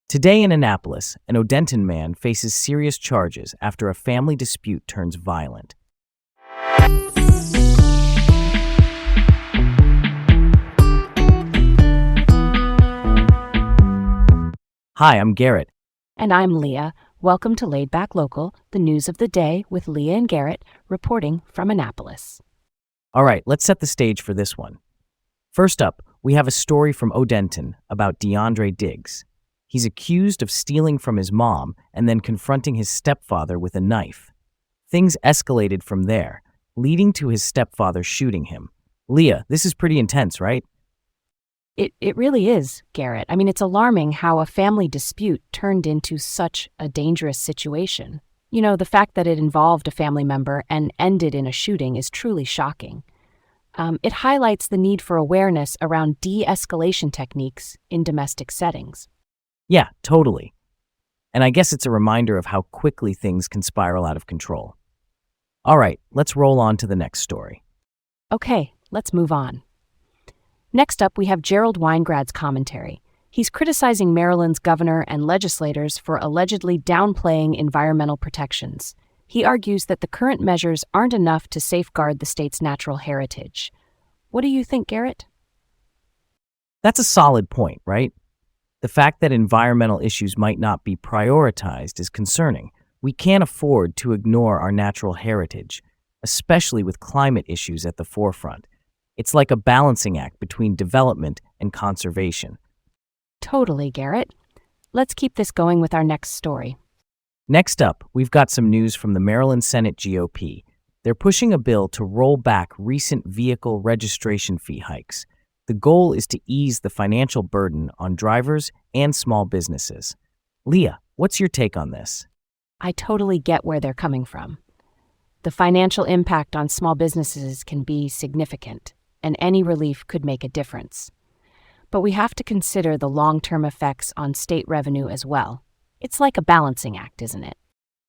Today in Annapolis, an Odenton man faces serious charges after a family dispute turns violent. Hi, I'm Garrett. And I'm Leah. Welcome to Laid Back Local, the news of the day with Leah and Garrett, reporting from Annapolis. All right, let's set the stage for this one. First up, we have a story from Odenton about DeAndre Diggs. He's accused of stealing from his mom and then confronting his stepfather with a knife. Things escalated from there, leading to his stepfather shooting him. Leah, this is pretty intense, right? It really is, Garrett. I mean, it's alarming how a family dispute turned into such a dangerous situation. You know, the fact that it involved a family member and ended in a shooting is truly shocking. It highlights the need for awareness around de-escalation techniques in domestic settings. Yeah, totally. And I guess it's a reminder of how quickly things can spiral out of control. All right, let's roll on to the next story. Okay, let's move on. Next up, we have Gerald Winegrad's commentary. He's criticizing Maryland's governor and legislators for allegedly downplaying environmental protections. He argues that the current measures aren't enough to safeguard the state's natural heritage. What do you think, Garrett? That's a solid point, right? The fact that environmental issues might not be prioritized is concerning. We can't afford to ignore our natural heritage, especially with climate issues at the forefront. It's like a balancing act between development and conservation. Totally, Garrett. Let's keep this going with our next story. Next up, we've got some news from the Maryland Senate GOP. They're pushing a bill to roll back recent vehicle registration fee hikes. The goal is to ease the financial burden on drivers and small businesses. Leah, what's your take on this? I totally get where they're coming from. The financial impact on small businesses can be significant, and any relief could make a difference. But we have to consider the long-term effects on state revenue as well. It's like a balancing act, isn't it?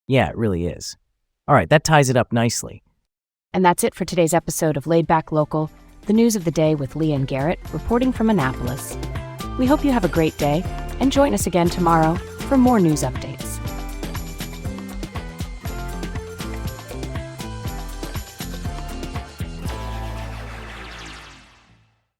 Yeah, it really is. All right, that ties it up nicely. And that's it for today's episode of Laid Back Local, the news of the day with Leah and Garrett, reporting from Annapolis. We hope you have a great day, and join us again tomorrow for more news updates.